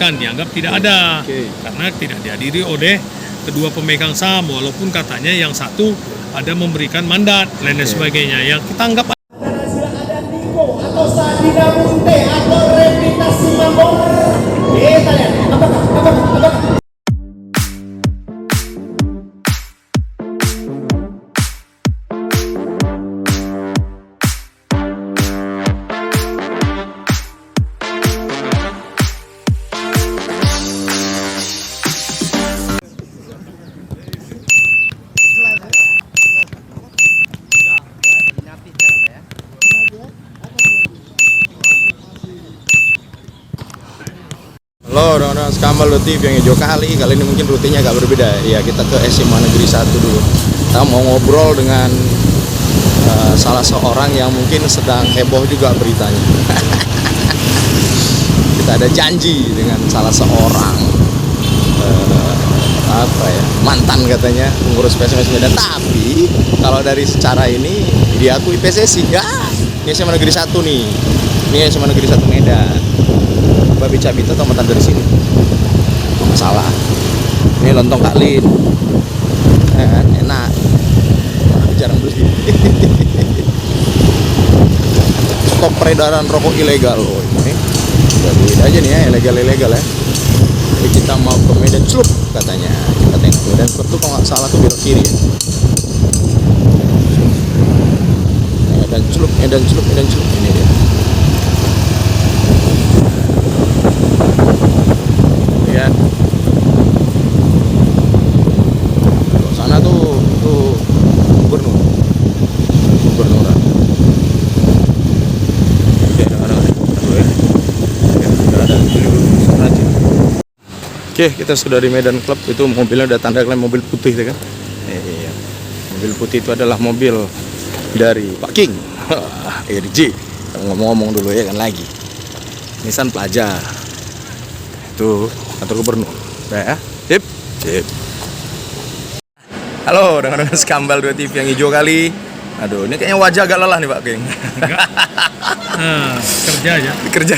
kan dianggap tidak ada Oke. karena tidak dihadiri oleh kedua pemegang saham, walaupun katanya yang satu ada memberikan mandat lain dan sebagainya yang kita anggap Sudah ada Niko atau Sadina Munte atau Revita Simambor. Kita lihat apakah Halo teman-teman Skambal TV yang hijau kali ini mungkin rutinnya agak berbeda ya, kita ke SMA Negeri 1 dulu. Kita mau ngobrol dengan salah seorang yang mungkin sedang heboh juga beritanya. Kita ada janji dengan salah seorang mantan katanya pengurus PSMS Medan, tapi kalau dari secara ini diakui PSSI ya. Ini SMA Negeri 1 nih, ini SMA Negeri 1 Medan. Babi Cabita atau mantan dari sini, nggak masalah. Ini lontong Kak Lin, enak. Jarang beli. Stop peredaran rokok ilegal loh. Ini udah duit aja nih ya, ilegal ya. Jadi kita mau ke Medan Celup katanya. Kita tengok Medan Celup tuh kalau nggak salah tuh belok kiri ya. Medan Celup ini dia. Ya, sana tuh gubernuran. Oke, Oke, kita sudah di Medan Club. Itu mobilnya udah tanda klaim mobil putih kan? Iya. Mobil putih itu adalah mobil dari Pak King. RJ. Ngomong-ngomong dulu ya kan lagi. Nissan Plaza. Itu kantor gubernur. Ya, sip. Halo, dengan Skambal 2 TV yang hijau kali. Aduh, ini kayaknya wajah agak lelah nih Pak King. kerja aja. Kerja.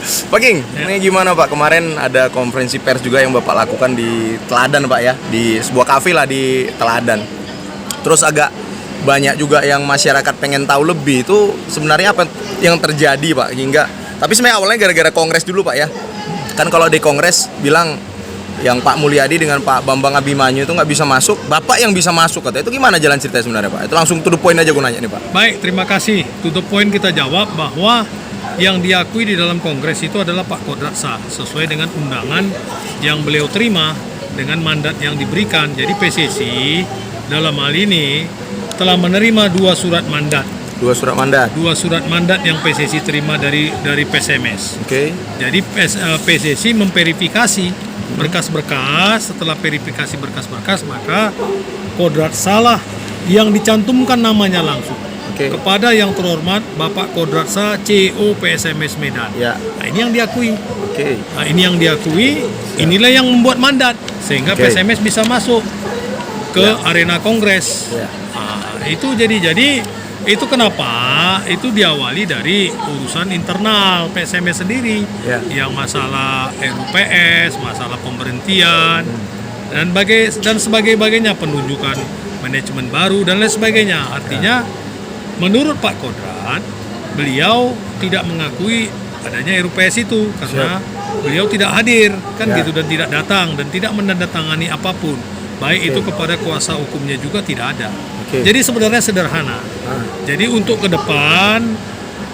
Pak King, ini gimana Pak? Kemarin ada konferensi pers juga yang Bapak lakukan di Teladan Pak ya, di sebuah kafe lah di Teladan. Terus agak banyak juga yang masyarakat pengen tahu lebih itu sebenarnya apa yang terjadi Pak hingga. Tapi sebenarnya awalnya gara-gara kongres dulu Pak ya. Kan kalau di kongres bilang yang Pak Mulyadi dengan Pak Bambang Abimanyu itu nggak bisa masuk, Bapak yang bisa masuk katanya. Itu gimana jalan ceritanya sebenarnya Pak? Itu langsung to the point aja gue nanya nih Pak. Baik, terima kasih. To the point kita jawab bahwa yang diakui di dalam kongres itu adalah Pak Kodrat sah sesuai dengan undangan yang beliau terima dengan mandat yang diberikan. Jadi PSSI dalam hal ini telah menerima dua surat mandat yang PSSI terima dari PSMS. Oke. Jadi PSSI memverifikasi berkas-berkas. Setelah verifikasi berkas-berkas, maka Kodrat salah yang dicantumkan namanya langsung kepada yang terhormat Bapak Kodrat Sah CEO PSMS Medan. Ya. Nah, ini yang diakui. Oke. Nah, ini yang diakui. Inilah yang membuat mandat sehingga PSMS bisa masuk ke arena kongres. Ya. Nah, itu jadi itu kenapa itu diawali dari urusan internal PSMS sendiri, yang masalah RUPS, masalah pemberhentian dan sebagainya, penunjukan manajemen baru dan lain sebagainya. Artinya menurut Pak Kodrat, beliau tidak mengakui adanya RUPS itu karena beliau tidak hadir kan gitu, dan tidak datang dan tidak menandatangani apapun, baik itu kepada kuasa hukumnya juga tidak ada. Jadi sebenarnya sederhana. Jadi untuk ke depan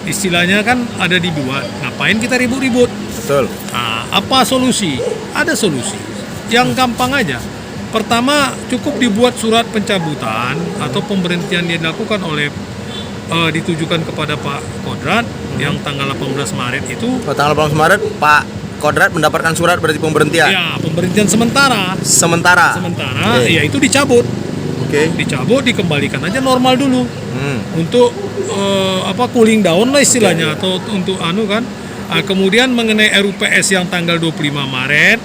istilahnya kan ada dibuat, ngapain kita ribut-ribut? Betul. Nah, apa solusi? Ada solusi yang gampang aja. Pertama, cukup dibuat surat pencabutan atau pemberhentian yang dilakukan oleh ditujukan kepada Pak Kodrat yang tanggal 18 Maret itu. Tanggal 18 Maret Pak Kodrat mendapatkan surat berarti pemberhentian. Ya, pemberhentian sementara. Ya itu dicabut. Dicabut, dikembalikan aja normal dulu. Untuk cooling down lah istilahnya, atau untuk kan. Kemudian mengenai RUPS yang tanggal 25 Maret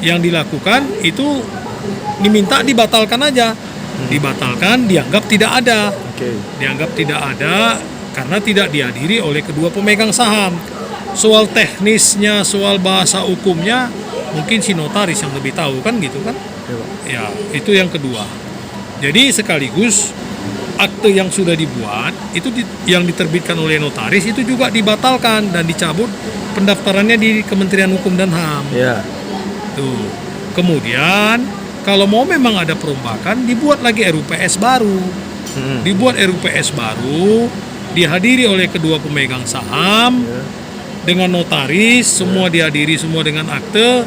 yang dilakukan itu diminta dibatalkan aja. Dibatalkan, dianggap tidak ada. Dianggap tidak ada karena tidak dihadiri oleh kedua pemegang saham. soal teknisnya, soal bahasa hukumnya mungkin si notaris yang lebih tahu kan gitu kan. Ya, itu yang kedua. Jadi sekaligus akte yang sudah dibuat itu yang diterbitkan oleh notaris itu juga dibatalkan dan dicabut pendaftarannya di Kementerian Hukum dan HAM. Ya. Tuh. Kemudian kalau mau memang ada perombakan dibuat lagi RUPS baru. Dibuat RUPS baru, dihadiri oleh kedua pemegang saham dengan notaris, semua dihadiri semua dengan akte,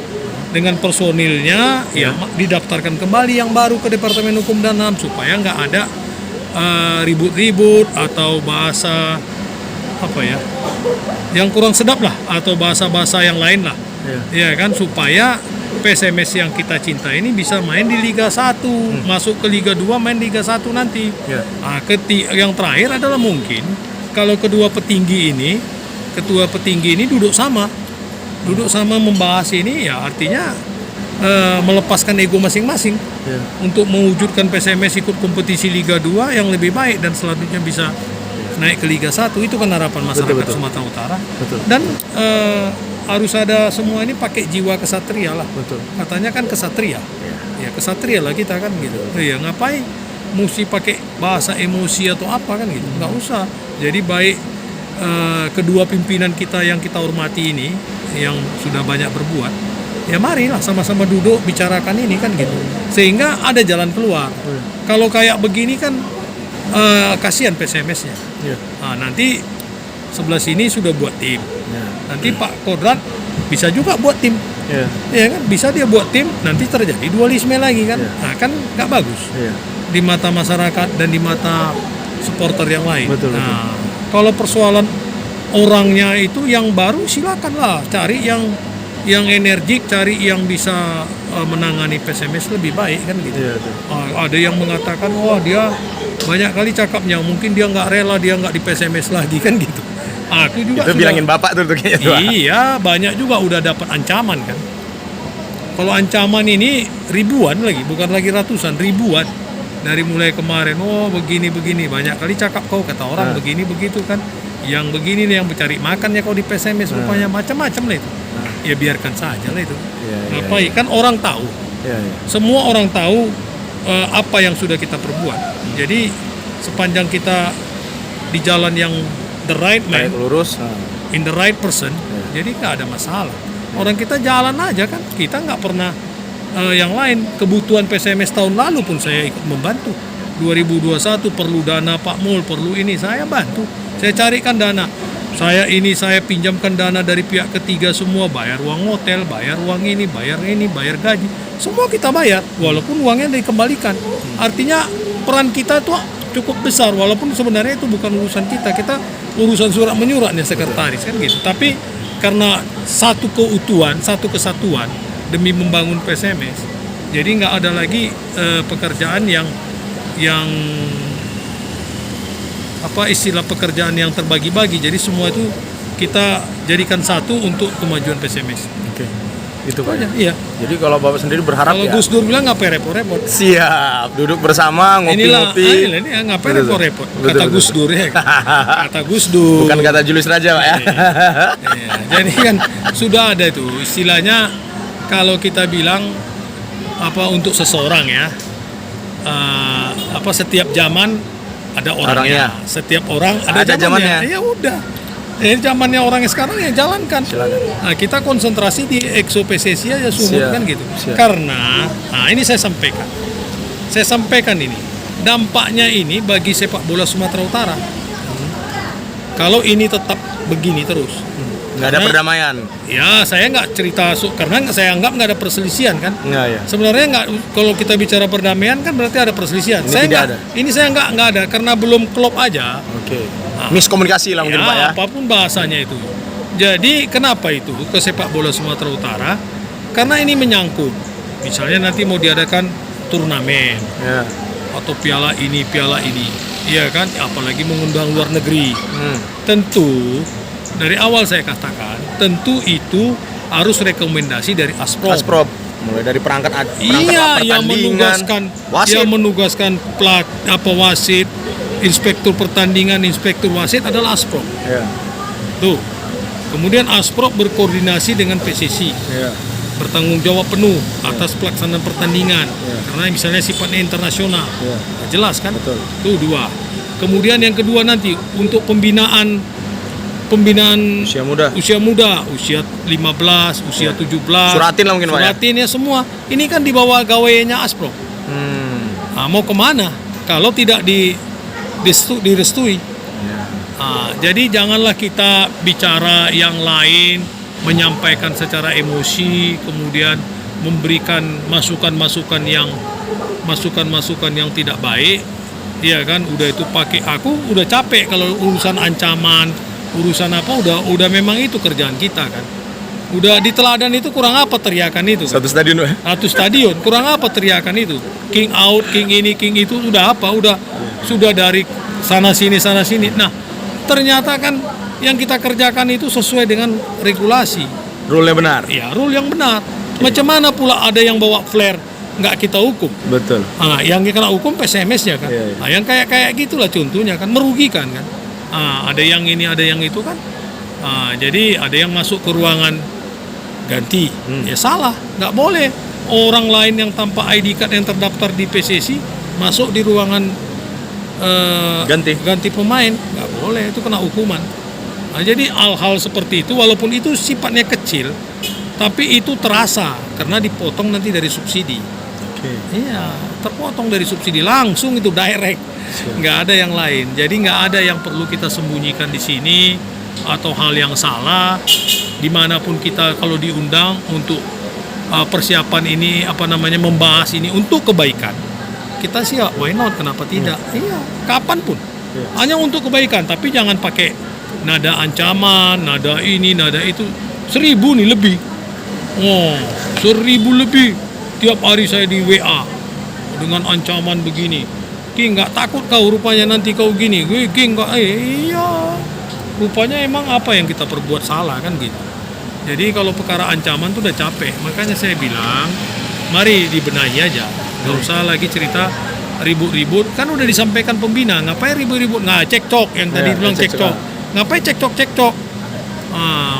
dengan personilnya, ya didaftarkan kembali yang baru ke Departemen Hukum dan HAM supaya nggak ada ribut-ribut atau bahasa apa ya, yang kurang sedap lah atau bahasa-bahasa yang lain lah, ya kan, supaya PSMS yang kita cinta ini bisa main di Liga 1, masuk ke Liga 2, main Liga 1 nanti. Nah, yang terakhir adalah mungkin kalau ketua petinggi ini duduk sama membahas ini, ya artinya melepaskan ego masing-masing untuk mewujudkan PSMS ikut kompetisi Liga 2 yang lebih baik dan selanjutnya bisa naik ke Liga 1. Itu kan harapan masyarakat Sumatera Utara. Dan harus ada semua ini pakai jiwa kesatria lah. Katanya kan kesatria. Ya kesatria lah kita kan gitu. Ya ngapain mesti pakai bahasa emosi atau apa kan gitu. Nggak usah. Jadi baik kedua pimpinan kita yang kita hormati ini yang sudah banyak berbuat, ya marilah sama-sama duduk bicarakan ini kan gitu. Sehingga ada jalan keluar. Kalau kayak begini kan kasihan PSMS-nya. Nah, nanti sebelah sini sudah buat tim. Nanti Pak Kodrat bisa juga buat tim. Ya kan, bisa dia buat tim, nanti terjadi dualisme lagi kan. Nah, kan nggak bagus. Di mata masyarakat dan di mata supporter yang lain. Nah, kalau persoalan orangnya itu yang baru silakanlah cari yang energik, cari yang bisa menangani PSMS lebih baik kan gitu. Ada yang mengatakan wah dia banyak kali cakapnya, mungkin dia nggak rela, dia nggak di PSMS lagi kan gitu. Aku juga itu bilangin bapak tuh kayaknya tuh. Iya, banyak juga udah dapat ancaman kan. Kalau ancaman ini ribuan lagi, bukan lagi ratusan, ribuan. Dari mulai kemarin, begini banyak kali cakap kau kata orang begini begitu kan. Yang begini nih yang mencari makannya kau di PSMS rupanya macam-macam lah itu. Ya biarkan saja lah itu. Ngapain? Kan orang tahu. Semua orang tahu apa yang sudah kita perbuat. Jadi sepanjang kita di jalan yang the right man, lurus, in the right person, jadi nggak ada masalah. Orang kita jalan aja kan, kita nggak pernah yang lain. Kebutuhan PSMS tahun lalu pun saya ikut membantu. 2021 perlu dana Pak Mul, perlu ini saya bantu. Saya carikan dana. Saya pinjamkan dana dari pihak ketiga semua, bayar uang hotel, bayar uang ini, bayar gaji. Semua kita bayar, walaupun uangnya dikembalikan. Artinya peran kita itu cukup besar, walaupun sebenarnya itu bukan urusan kita urusan surat menyuratnya sekretaris kan gitu. Tapi karena satu keutuhan, satu kesatuan demi membangun PSMS, jadi nggak ada lagi pekerjaan yang apa istilah pekerjaan yang terbagi-bagi. Jadi semua itu kita jadikan satu untuk kemajuan PSMS. Itu Pak. Iya. Jadi kalau Bapak sendiri berharap kalau Gus Dur bilang ngapain repot-repot. Siap, duduk bersama ngopi-ngopi. Inilah ini ngapain repot-repot. Kata Gus Dur ya. Kata Gus Dur. Bukan kata Julius Raja, Pak ya. Jadi kan sudah ada itu istilahnya, kalau kita bilang apa untuk seseorang ya, setiap zaman ada orangnya. Setiap orang ada zamannya. Ya udah. Zamannya orangnya sekarang ya jalankan. Silakan. Nah, kita konsentrasi di EXO PSSI aja sumut kan gitu. Karena ini saya sampaikan ini. Dampaknya ini bagi sepak bola Sumatera Utara. Kalau ini tetap begini terus. Nggak ada perdamaian. Ya, saya nggak cerita karena saya anggap nggak ada perselisihan kan. Ya. Sebenarnya nggak, kalau kita bicara perdamaian kan berarti ada perselisihan. Ini saya nggak ada karena belum klop aja. Miskomunikasi lah mungkin Pak ya. Apapun bahasanya itu. Jadi kenapa itu ke sepak bola Sumatera Utara? Karena ini menyangkut. Misalnya nanti mau diadakan turnamen atau piala ini. Iya kan, apalagi mengundang luar negeri. Tentu dari awal saya katakan, tentu itu harus rekomendasi dari Asprop. Mulai dari perangkat yang menugaskan wasit, inspektur pertandingan, inspektur wasit adalah Asprop. Tuh. Kemudian Asprop berkoordinasi dengan PSSI, Iya. bertanggung jawab penuh atas pelaksanaan pertandingan, karena misalnya sifatnya internasional. Iya. Jelas kan? Betul. Itu 2. Kemudian yang kedua nanti untuk pembinaan Usia muda. usia 15, usia 17. Suratin lah mungkin, Pak, ya? Suratin ya semua. Ini kan di bawah gawainya Asprop. Nah, mau kemana kalau tidak direstui? Jadi janganlah kita bicara yang lain, menyampaikan secara emosi, kemudian memberikan masukan-masukan yang tidak baik. Iya kan, udah itu pakai, aku udah capek kalau urusan ancaman, urusan apa, udah memang itu kerjaan kita kan. Udah di teladan itu kurang apa teriakan itu kan? Satu stadion, Pak. Satu stadion kurang apa teriakan itu? King out, king ini, king itu udah apa? Sudah dari sana sini. Nah, ternyata kan yang kita kerjakan itu sesuai dengan regulasi. Rule-nya benar. Ya, rule yang benar. Macam mana pula ada yang bawa flare nggak kita hukum? Betul. Nah, yang kena hukum PSMS-nya kan. Iya. Nah, yang kayak gitulah contohnya kan, merugikan kan. Ada yang ini, ada yang itu kan. Jadi ada yang masuk ke ruangan ganti, ya salah, nggak boleh. Orang lain yang tanpa ID card yang terdaftar di PSSI masuk di ruangan ganti pemain, nggak boleh, itu kena hukuman. Nah, jadi hal-hal seperti itu, walaupun itu sifatnya kecil, tapi itu terasa karena dipotong nanti dari subsidi. Iya, terpotong dari subsidi langsung, itu direct, nggak ada yang lain. Jadi nggak ada yang perlu kita sembunyikan di sini atau hal yang salah. Dimanapun kita kalau diundang untuk persiapan ini, membahas ini untuk kebaikan, kita siap, why not, kenapa tidak? Iya, kapanpun, hanya untuk kebaikan. Tapi jangan pakai nada ancaman, nada ini, nada itu. 1000 nih lebih, 1000 lebih. Tiap hari saya di WA dengan ancaman begini. King, nggak takut kau rupanya nanti kau gini. King, nggak, iya. Rupanya emang apa yang kita perbuat salah kan gitu. Jadi kalau perkara ancaman tuh udah capek. Makanya saya bilang, mari dibenahi aja. Nggak usah lagi cerita ribut-ribut. Kan udah disampaikan pembina, ngapain ribut-ribut? Nggak, cekcok yang tadi bilang cekcok. Ngapain cekcok?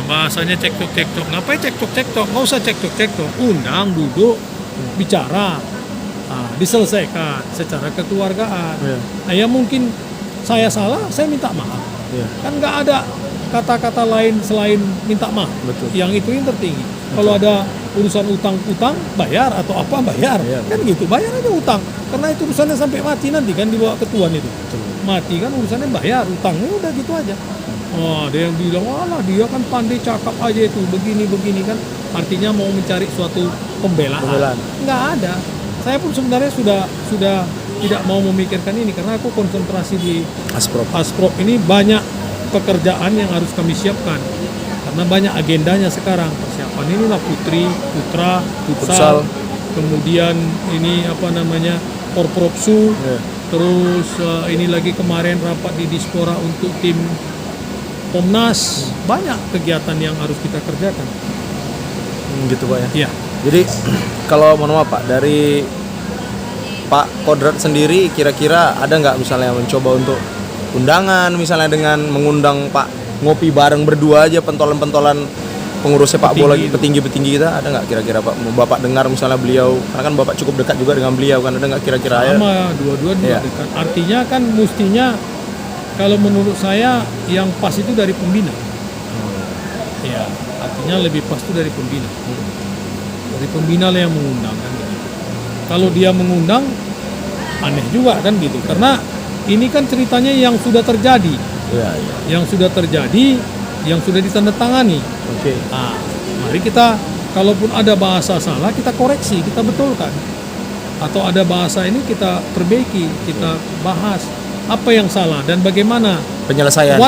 Bahasanya cekcok. Ngapain cekcok? Nggak usah cekcok. Undang, duduk, bicara, diselesaikan secara kekeluargaan. Nah, ya mungkin saya salah, saya minta maaf. Kan nggak ada kata-kata lain selain minta maaf. Betul. Yang itu yang tertinggi. Kalau ada urusan utang bayar atau apa bayar, kan gitu, bayar aja utang. Karena itu urusannya sampai mati nanti kan dibawa ketuan itu. Mati kan urusannya bayar utangnya, udah gitu aja. Ada yang bilang, alah dia kan pandai cakap aja itu begini kan, artinya mau mencari suatu pembelaan. Nggak ada. Saya pun sebenarnya sudah tidak mau memikirkan ini karena aku konsentrasi di Asprop ini. Banyak pekerjaan yang harus kami siapkan karena banyak agendanya sekarang. Persiapan inilah putra, futsal, kemudian ini Porpropsu, terus ini lagi kemarin rapat di Dispora untuk tim Pomnas. Banyak kegiatan yang harus kita kerjakan. Gitu, Pak, ya. Iya. Jadi kalau mohon maaf, Pak, dari Pak Kodrat sendiri kira-kira ada nggak misalnya mencoba untuk undangan, misalnya dengan mengundang Pak ngopi bareng berdua aja, pentolan-pentolan pengurus sepak bola, petinggi-petinggi kita, ada nggak kira-kira Pak? Bapak dengar misalnya beliau, karena kan Bapak cukup dekat juga dengan beliau kan, ada nggak kira-kira ya? Sama, dua-dua dekat. Artinya kan mestinya kalau menurut saya yang pas itu dari pembina. Ya, artinya lebih pas itu dari pembina. Dari pembina lah yang mengundang kan gitu. Kalau dia mengundang, aneh juga kan gitu. Karena ini kan ceritanya yang sudah terjadi. Yang sudah terjadi, yang sudah ditandatangani. Nah, mari kita, kalaupun ada bahasa salah, kita koreksi, kita betulkan. Atau ada bahasa ini kita perbaiki, kita bahas apa yang salah dan bagaimana penyelesaian.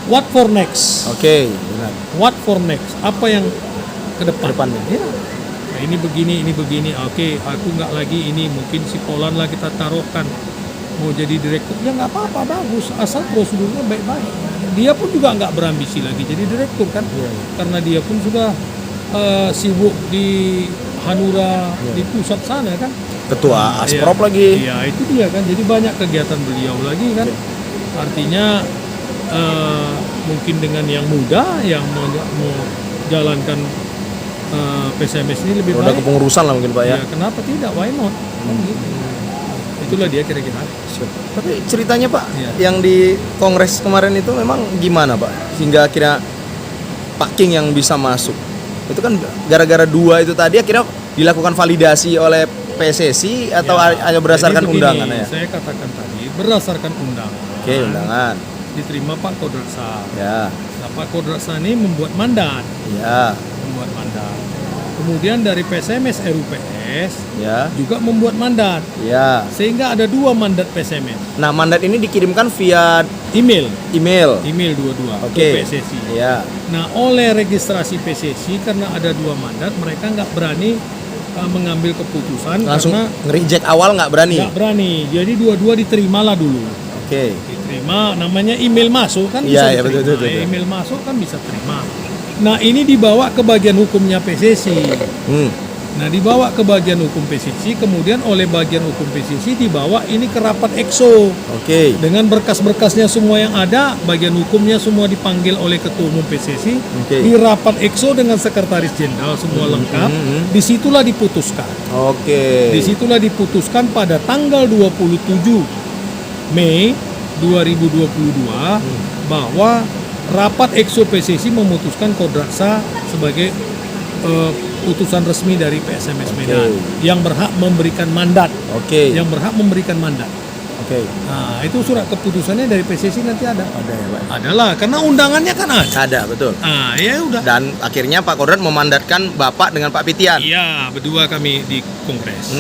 What for next? Benar. What for next? Apa yang ke depan? Ya. Nah, ini begini. Aku nggak lagi ini, mungkin si Polan lah kita taruhkan mau jadi direktur. Ya nggak apa-apa, bagus, asal prosedurnya baik-baik. Dia pun juga nggak berambisi lagi jadi direktur kan, karena dia pun sudah sibuk di Hanura, di pusat sana kan. Ketua Asprop lagi. Iya, itu dia kan. Jadi banyak kegiatan beliau lagi kan. Artinya mungkin dengan yang muda yang mau jalankan PSMS ini lebih Roda baik. kepengurusan lah mungkin Pak ya. Ya, kenapa tidak? Why not? Kan gitu. Itulah dia kira-kira. Tapi ceritanya Pak, Iya. yang di kongres kemarin itu memang gimana Pak? Sehingga akhirnya Pak King yang bisa masuk. Itu kan gara-gara dua itu tadi akhirnya dilakukan validasi oleh PSSI atau Ya, hanya berdasarkan jadi begini, undangan ya? Saya katakan tadi berdasarkan undangan. Oke, undangan. Diterima Pak Kodratsa. Ya, Nah, Pak Kodratsa ini membuat mandat. ya, Membuat mandat. Kemudian dari PSMS RUPS ya, juga membuat mandat. ya. Sehingga ada 2 mandat PSMS. Nah, mandat ini dikirimkan via Email. email. Dua-dua Oke. ke PSSI. Ya, Nah, oleh registrasi PSSI karena ada 2 mandat, mereka nggak berani mengambil keputusan langsung karena nge-reject awal nggak berani. nggak berani. Jadi dua-dua diterimalah dulu. Oke. Diterima, namanya email masuk kan Iya, bisa iya, diterima. betul, betul, betul. Email masuk kan bisa terima. Nah, ini dibawa ke bagian hukumnya PSSI. Nah, dibawa ke bagian hukum PSSI, kemudian oleh bagian hukum PSSI dibawa ini ke rapat EXO. Oke. Dengan berkas-berkasnya semua yang ada, bagian hukumnya semua dipanggil oleh Ketua Umum PSSI. Oke. Di rapat EXO dengan Sekretaris Jenderal semua lengkap. Disitulah diputuskan. Oke. Disitulah diputuskan pada tanggal 27 Mei 2022 bahwa rapat EXO PSSI memutuskan Kodratsa sebagai utusan resmi dari PSMS Medan yang berhak memberikan mandat. Oke. Yang berhak memberikan mandat. Oke. Nah, itu surat keputusannya dari PSSI nanti ada. Ada ya, Pak. Adalah, karena undangannya kan ada. Ada, betul. Ah, ya udah. Dan akhirnya Pak Kodrat memandatkan Bapak dengan Pak Pitian. Iya, berdua kami di kongres.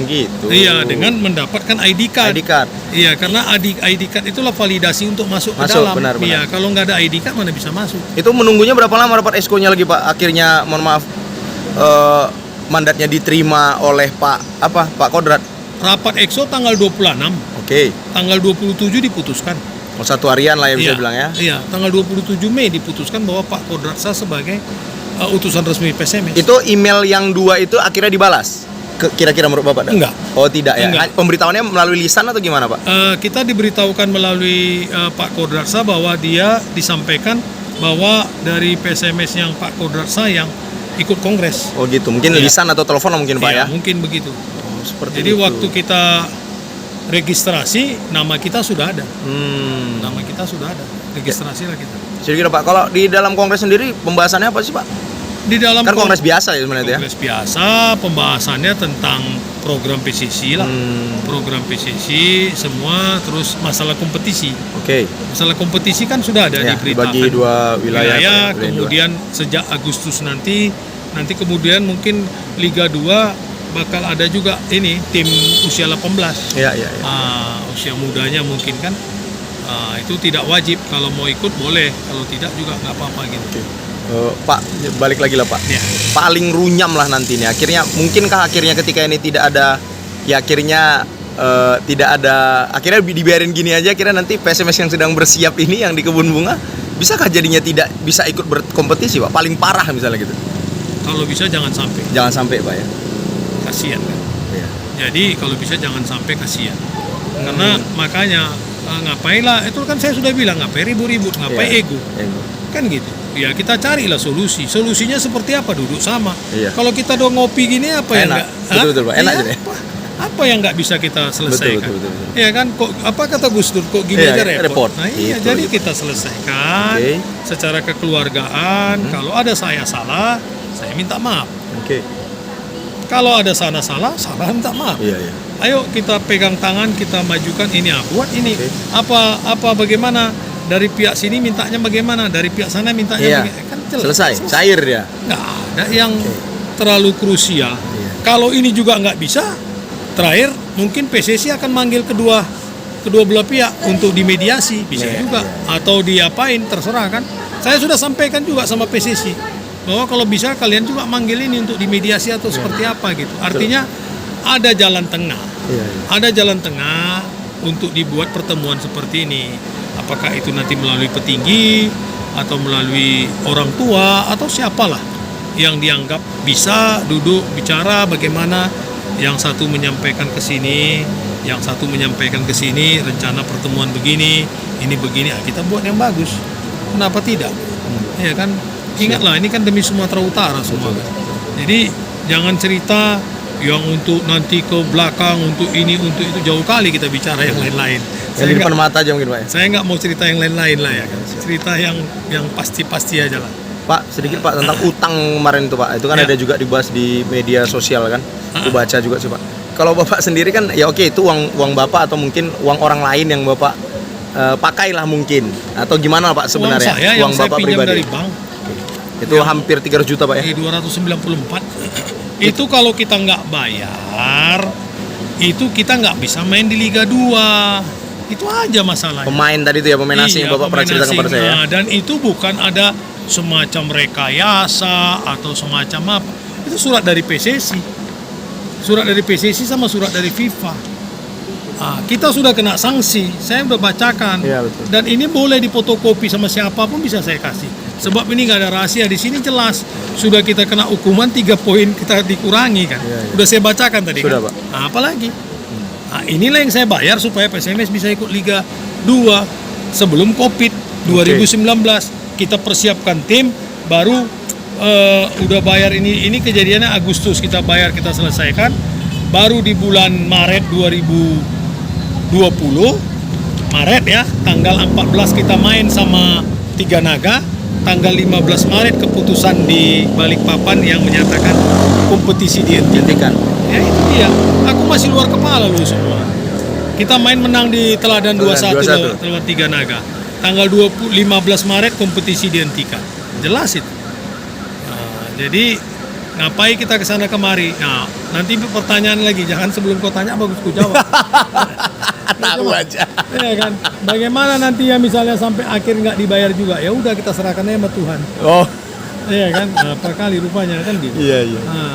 Gitu. Iya, dengan mendapatkan ID card. ID card. Iya, karena ID card itulah validasi untuk masuk ke Masuk, dalam. benar, benar. Iya, kalau nggak ada ID card mana bisa masuk? Itu menunggunya berapa lama rapat eskonya lagi Pak? Akhirnya mohon maaf mandatnya diterima oleh Pak Kodrat. Rapat EXO tanggal 26, Oke. tanggal 27 diputuskan. Oh, 1 harian lah ya bisa Iya, bilang ya. Iya, tanggal 27 Mei diputuskan bahwa Pak Kodratsa sebagai utusan resmi PSMS. Itu email yang 2 itu akhirnya dibalas. Kira-kira menurut Bapak? Enggak. Oh, tidak ya. Enggak. Pemberitahuannya melalui lisan atau gimana, Pak? Kita diberitahukan melalui Pak Kodratsa bahwa dia disampaikan bahwa dari PSMS yang Pak Kodratsa yang ikut kongres. Oh, gitu. Mungkin Iya. lisan atau telepon mungkin, Pak Iya, ya. mungkin begitu. Oh, seperti Jadi itu. waktu kita registrasi, nama kita sudah ada. Hmm. Nama kita sudah ada. Registrasilah kita. Jadi kira Pak, kalau di dalam kongres sendiri pembahasannya apa sih, Pak? Di dalam Kan kongres biasa ya sebenarnya itu ya. kongres biasa, pembahasannya tentang program PSSI lah. Program PSSI semua, terus masalah kompetisi. Oke. Masalah kompetisi kan sudah ada Ya, diberitakan. dibagi 2 wilayah, Pak, ya, wilayah kemudian sejak Agustus nanti kemudian mungkin Liga 2 bakal ada juga ini tim usia 18. Iya, iya, iya. Usia mudanya mungkin kan. Itu tidak wajib, kalau mau ikut boleh, kalau tidak juga nggak apa-apa gitu. Pak, balik lagi lah Pak. Ya. Paling runyam lah nanti nih. Akhirnya, mungkinkah akhirnya ketika ini tidak ada, ya akhirnya tidak ada, akhirnya dibiarin gini aja, akhirnya nanti PSMS yang sedang bersiap ini yang di Kebun Bunga, bisakah jadinya tidak bisa ikut berkompetisi Pak? Paling parah misalnya gitu. Kalau bisa jangan sampai, Jangan sampai Pak ya. kasihan kan. Iya. Jadi kalau bisa jangan sampai, kasihan. Karena makanya ngapainlah, itu kan saya sudah bilang, ngapain ribut-ribut, ngapain Iya. ego. Kan gitu. Ya kita carilah solusi. Solusinya seperti apa? Duduk sama. Iya. Kalau kita doang ngopi gini apa yang Enak. enggak? Betul-betul, Pak. Enak Iya, jadi. apa yang nggak bisa kita selesaikan? Betul. Ya kan, kok apa kata Gus Dur, kok gini Iya, aja repot. repot. Nah, iya, Gitu, jadi gitu. kita selesaikan Oke. secara kekeluargaan. Kalau ada saya salah, saya minta maaf. Oke. Kalau ada sana salah minta maaf. Iya, iya. Ayo kita pegang tangan, kita majukan ini, buat ini. Oke. Apa bagaimana? Dari pihak sini mintanya bagaimana? Dari pihak sana mintanya Iya. bagaimana? Kan jelas. Selesai, cair ya. Nggak ada yang terlalu krusial. Iya. Kalau ini juga nggak bisa, terakhir mungkin PSSI akan manggil kedua belah pihak untuk dimediasi, bisa Iya, juga. iya. Atau diapain, terserah kan. Saya sudah sampaikan juga sama PSSI bahwa kalau bisa kalian juga manggil ini untuk dimediasi atau seperti apa gitu. Artinya ada jalan tengah. Iya, iya. Ada jalan tengah untuk dibuat pertemuan seperti ini. Apakah itu nanti melalui petinggi atau melalui orang tua atau siapalah yang dianggap bisa duduk bicara bagaimana, yang satu menyampaikan ke sini, yang satu menyampaikan ke sini, rencana pertemuan begini, ini begini, kita buat yang bagus. kenapa tidak? Ya kan, ingatlah ini kan demi Sumatera Utara semua. Jadi jangan cerita yang untuk nanti ke belakang, untuk ini, untuk itu, jauh kali kita bicara yang lain-lain. Yang di depan mata aja mungkin Pak ya. Saya nggak mau cerita yang lain-lain lah ya kan. Cerita yang pasti-pasti aja lah. Pak, sedikit Pak tentang utang kemarin itu Pak. Itu kan Ya. ada juga dibahas di media sosial kan. Aku baca juga sih Pak. Kalau Bapak sendiri kan ya oke itu uang Bapak atau mungkin uang orang lain yang Bapak pakailah mungkin atau gimana Pak sebenarnya? Uang saya yang saya Bapak pinjam pribadi. dari bank Itu hampir 300 juta Pak ya. 294. Itu kalau kita nggak bayar, itu kita nggak bisa main di Liga 2. Itu aja masalahnya. Pemain tadi itu ya, pemain asing yang Bapak pernah pemain ceritakan asing. kepada saya. Nah, dan itu bukan ada semacam rekayasa atau semacam apa. Itu surat dari PSSI. Surat dari PSSI sama surat dari FIFA. Kita sudah kena sanksi. Saya udah bacakan. Iya, betul. Dan ini boleh difotokopi sama siapapun bisa saya kasih. Sebab ini nggak ada rahasia di sini jelas. Sudah kita kena hukuman 3 poin kita dikurangi kan. Iya, iya. Udah saya bacakan tadi. Sudah, kan? Pak. Nah, apalagi? Inilah yang saya bayar supaya PSMS bisa ikut Liga 2 sebelum Covid 2019. Kita persiapkan tim baru udah bayar ini kejadiannya Agustus kita bayar, kita selesaikan. Baru di bulan Maret 2020 Maret ya, tanggal 14 kita main sama Tiga Naga. Tanggal 15 Maret keputusan di Balikpapan yang menyatakan kompetisi dihentikan. Ya itu dia. Aku masih luar kepala loh semua. Kita main menang di Teladan 2-1 lewat Tiga Naga. Tanggal 15 Maret kompetisi dihentikan. Jelas itu. Jadi ngapain kita ke sana kemari? Nah, nanti pertanyaan lagi, jangan sebelum kau tanya bagus ku jawab. Tahu aja. Ya kan. Bagaimana nanti ya misalnya sampai akhir nggak dibayar juga? Ya udah kita serahkan aja sama Tuhan. Oh, Iya kan. Apa kali rupanya kan gitu. iya.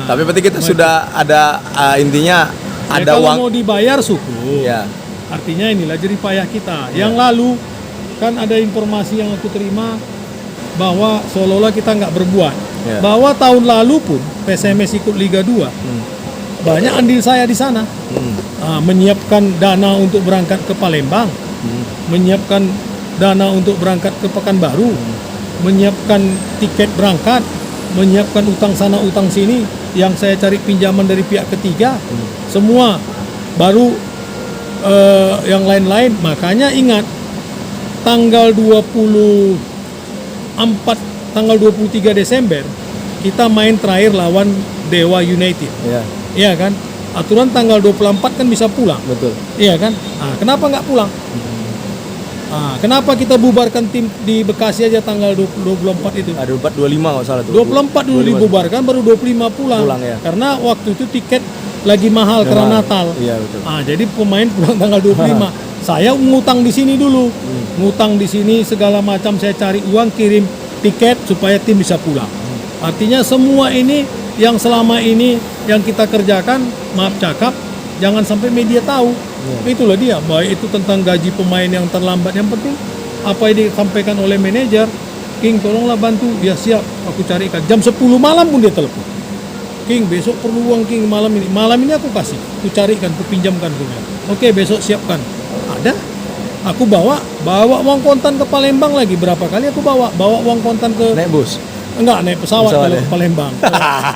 Tapi penting kita sudah ada intinya Ya, ada kalau uang. mau dibayar syukur. Ya. Artinya inilah jerih payah kita. Yang lalu kan ada informasi yang aku terima bahwa seolah-olah kita nggak berbuat. Ya. Bahwa tahun lalu pun PSMS ikut Liga 2. Banyak andil saya di sana. Menyiapkan dana untuk berangkat ke Palembang. Menyiapkan dana untuk berangkat ke Pekanbaru. Menyiapkan tiket berangkat. Menyiapkan utang sana utang sini yang saya cari pinjaman dari pihak ketiga. Semua baru yang lain-lain. Makanya ingat tanggal 23 Desember kita main terakhir lawan Dewa United. Iya, Iya kan? Aturan tanggal 24 kan bisa pulang. betul. Iya kan? Kenapa nggak pulang? Kenapa kita bubarkan tim di Bekasi aja tanggal 24 itu? Ada 25 kalau salah tuh. 24 dulu 25. dibubarkan, baru 25 pulang. Pulang, ya. Karena waktu itu tiket lagi mahal Ya, karena mahal. Natal. Iya, betul. Jadi pemain pulang tanggal 25. Saya ngutang di sini dulu. Ngutang di sini segala macam, saya cari uang, kirim tiket supaya tim bisa pulang. Artinya semua ini yang selama ini yang kita kerjakan, maaf cakap, jangan sampai media tahu. Itulah dia, baik itu tentang gaji pemain yang terlambat, yang penting apa yang disampaikan oleh manajer, King tolonglah bantu, dia siap, aku carikan. Jam 10 malam pun dia telepon, King besok perlu uang King malam ini aku kasih, aku carikan, aku pinjamkan, aku bilang, oke besok siapkan. Ada, aku bawa uang kontan ke Palembang lagi, berapa kali aku bawa uang kontan ke Naik bus. enggak naik pesawat kalau ya? ke Palembang.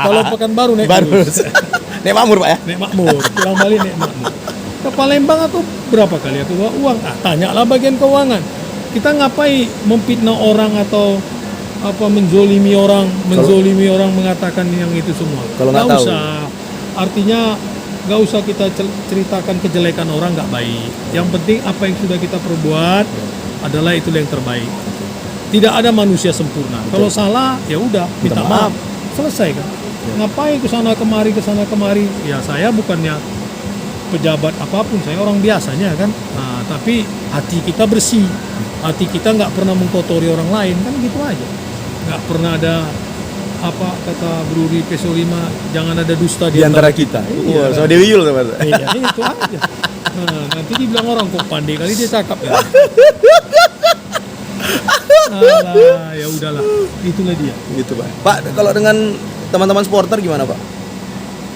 Kalau Pekanbaru naik bus. Naik Makmur Pak ya. Naik Makmur, pulang balik naik Makmur. Ke Palembang aku berapa kali aku bawa uang? Tanyalah bagian keuangan. Kita ngapain memfitnah orang atau apa menzolimi orang mengatakan yang itu semua. Kalau nggak Nggak tahu. usah. Artinya nggak usah kita ceritakan kejelekan orang, nggak baik. Yang penting apa yang sudah kita perbuat adalah itu yang terbaik. Tidak ada manusia sempurna. Kalau salah ya udah minta maaf, selesai kan. Ngapain ke sana kemari? Ya saya bukannya pejabat apapun, saya orang biasanya kan. Tapi hati kita bersih. Hati kita nggak pernah mengkotori orang lain kan, gitu aja. Nggak pernah ada apa kata Bruri Peso 5, jangan ada dusta Di antara kita. Iya, Sama Dewi Yul sama. iya, itu aja. Nanti dibilang orang kok pandai kali dia cakap ya. Alah, ya udahlah. Itulah dia. Gitu Pak. Pak, kalau dengan teman-teman supporter gimana Pak?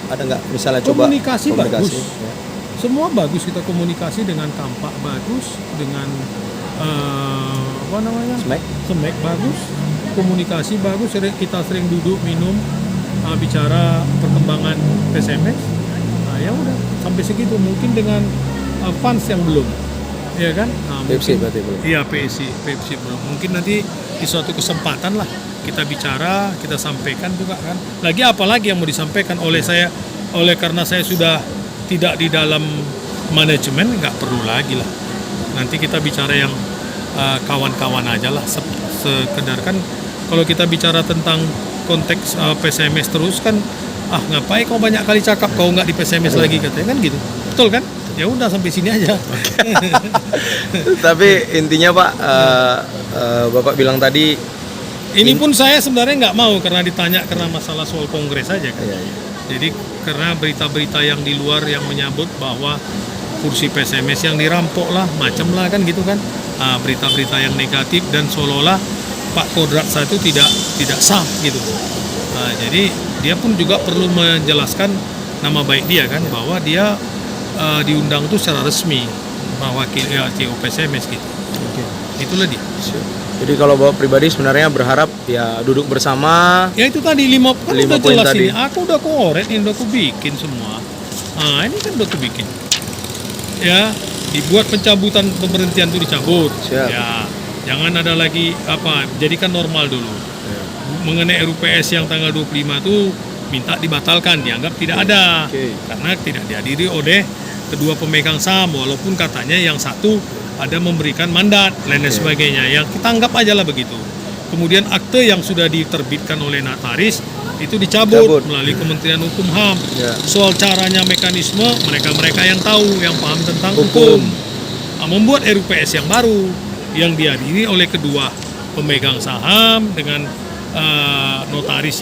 Ada nggak misalnya coba Komunikasi bagus. Ya. Semua bagus, kita komunikasi dengan tampak bagus, dengan apa namanya? Smack. Semek bagus, komunikasi bagus, kita sering duduk minum, bicara perkembangan PSMS. Nah ya udah sampai segitu, mungkin dengan fans yang belum, ya kan? Nah, Pepsi mungkin- berarti belum. Iya Pepsi belum. Mungkin nanti di suatu kesempatan lah kita bicara, kita sampaikan juga kan. Lagi apalagi yang mau disampaikan oleh saya, karena saya sudah tidak di dalam manajemen, nggak perlu lagi lah. Nanti kita bicara yang kawan-kawan aja lah, sekedar kan kalau kita bicara tentang konteks PSMS terus kan, ngapain kau banyak kali cakap kau nggak di PSMS lagi katanya kan gitu, betul kan? Ya udah sampai sini aja. Tapi intinya Pak, Bapak bilang tadi. Ini pun saya sebenarnya nggak mau karena ditanya karena masalah soal kongres aja kan. Iya, iya. Jadi karena berita-berita yang di luar yang menyebut bahwa kursi PSMS yang dirampok lah, macam lah kan gitu kan. Berita-berita yang negatif dan seolah-olah Pak Kodrat itu tidak sah gitu. Jadi dia pun juga perlu menjelaskan nama baik dia kan, bahwa dia diundang itu secara resmi mewakili LCO PSMS gitu. Oke. Itulah dia. Jadi kalau Bapak pribadi sebenarnya berharap ya duduk bersama. Ya itu tadi 5 kan 5 udah poin jelas tadi. ini. Aku udah korek, ini udah aku bikin semua. Ini kan udah aku bikin. Ya, dibuat pencabutan pemberhentian itu dicabut. Siap. Ya, jangan ada lagi jadikan normal dulu. Ya. Mengenai RUPS yang tanggal 25 itu minta dibatalkan, dianggap tidak ada. Oke. Karena tidak dihadiri oleh kedua pemegang saham, walaupun katanya yang satu ada memberikan mandat lain dan sebagainya, yang kita anggap aja lah begitu. Kemudian akte yang sudah diterbitkan oleh notaris itu dicabut melalui Kementerian Hukum HAM. Ya. Soal caranya, mekanisme, mereka yang tahu, yang paham tentang hukum. Membuat RUPS yang baru yang dihadiri oleh kedua pemegang saham dengan notaris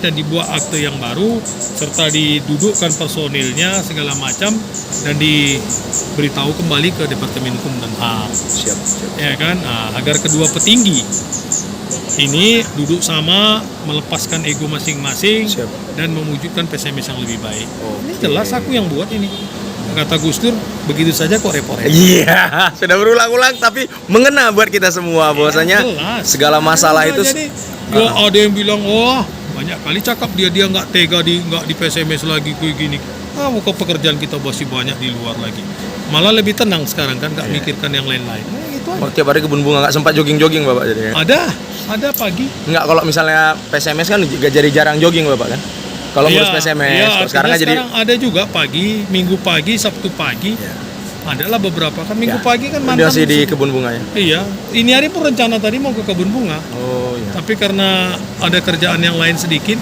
dan dibuat akte yang baru serta didudukkan personilnya segala macam dan diberitahu kembali ke Departemen Hukum dan HAM. Siap. Ya kan, agar kedua petinggi ini duduk sama, melepaskan ego masing-masing. Siap. Dan mewujudkan PSMS yang lebih baik. Oke. Ini jelas aku yang buat ini. Kata Gus Dur, begitu saja kok repot-repot. Iya, sudah berulang-ulang tapi mengena buat kita semua bahwasanya Jelas. segala masalah Nah, itu jadi ada yang bilang, wah banyak kali cakap dia nggak tega nggak di PSMS lagi kayak gini. Muka pekerjaan kita masih banyak di luar lagi. Malah lebih tenang sekarang kan, nggak mikirkan yang lain-lain. Gitu aja. tiap hari kebun bunga nggak sempat jogging-jogging Bapak jadi. Ada pagi. Nggak, kalau misalnya PSMS kan juga jadi jarang jogging Bapak kan. Kalau ngurus PSMS, kalau sekarang kan jadi ada juga pagi, Minggu pagi, Sabtu pagi. Ya. Adalah beberapa kan Minggu Ya. pagi kan Udah sih di kebun bunga ya. Iya, ini hari pun rencana tadi mau ke kebun bunga. Oh iya. Tapi karena ada kerjaan yang lain sedikit,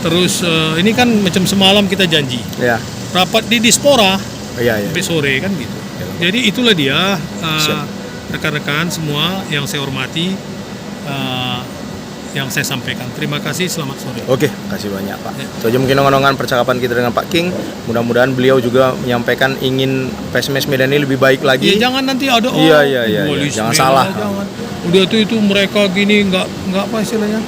terus ini kan macam semalam kita janji Ya. rapat di Dispora Iya. sampai sore kan gitu. Jadi itulah dia Siap. rekan-rekan semua yang saya hormati, yang saya sampaikan. Terima kasih, selamat sore. Oke, kasih banyak Pak. Ya. Itu aja mungkin ongan-ongan percakapan kita dengan Pak King. Mudah-mudahan beliau juga menyampaikan ingin PSMS Medan ini lebih baik lagi. Ya, jangan nanti ada Iya. dualisme, Jangan salah. Jangan. Udah itu mereka gini nggak apa istilahnya,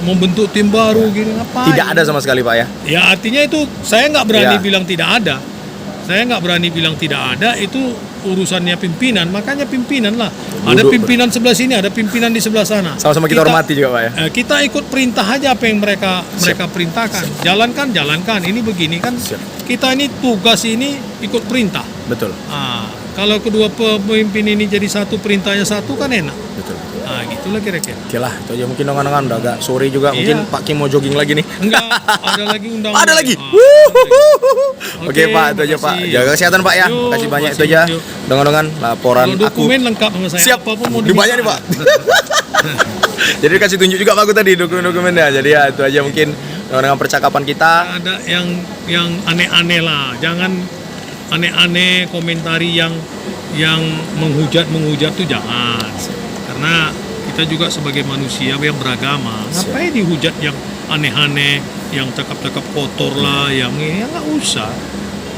membentuk tim baru gini ngapain? Tidak ada sama sekali Pak ya. Ya artinya itu saya nggak berani Ya. bilang tidak ada. Saya nggak berani bilang tidak ada, itu urusannya pimpinan. Makanya pimpinan lah. Ada Duduk. pimpinan sebelah sini, ada pimpinan di sebelah sana. Sama-sama kita hormati juga Pak ya. Kita ikut perintah aja apa yang mereka perintahkan. Jalankan. Ini begini kan. Siap. Kita ini tugas ini ikut perintah. Betul. Kalau kedua pemimpin ini jadi satu, perintahnya satu kan enak. Betul. Gitulah kira-kira. Oke lah, itu aja mungkin ongan-ongan udah agak sore juga. Iya. Mungkin Pak King mau jogging lagi nih. Enggak, ada lagi undangan. Ada lagi. Oke Pak, itu aja Pak. makasih. Jaga kesehatan Pak ya. Yuk, Kasih banyak itu makasih. aja. Yuk. Dengan laporan Kalau aku. dokumen lengkap sama saya. Siap. Apapun mau Di banyak nih diminta. Pak. Jadi kasih tunjuk juga Pak aku tadi dokumen-dokumennya. Jadi ya itu aja mungkin dengan percakapan kita. Ada yang aneh-aneh lah. Jangan aneh-aneh komentari yang menghujat tuh jangan. Karena kita juga sebagai manusia yang beragama, ngapain dihujat yang aneh-aneh, yang cakap-cakap kotor lah, yang ini ya nggak usah.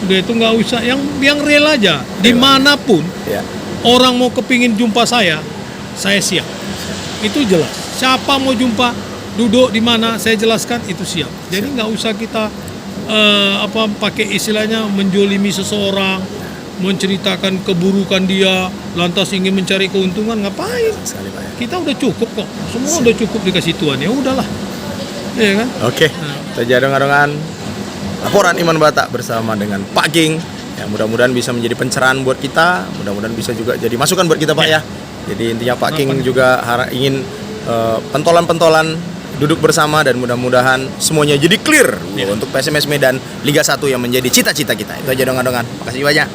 Udah itu nggak usah, yang real aja. Dimanapun Ya. orang mau kepingin jumpa saya siap. Itu jelas. Siapa mau jumpa, duduk di mana, saya jelaskan itu siap. Jadi nggak usah kita pakai istilahnya menjolimi seseorang, menceritakan keburukan dia, lantas ingin mencari keuntungan, ngapain? Sekali Pak ya. Kita udah cukup kok, semua udah cukup dikasih Tuhan, ya udahlah, ya kan? Oke, terjadong-adongan laporan Iman Batak bersama dengan Pak Ging. Ya, mudah-mudahan bisa menjadi pencerahan buat kita, mudah-mudahan bisa juga jadi masukan buat kita Pak ya. Jadi intinya Pak Ging juga ingin pentolan-pentolan duduk bersama dan mudah-mudahan semuanya jadi clear untuk PSMS Medan Liga 1 yang menjadi cita-cita kita. Itu aja dong-adongan. Makasih banyak.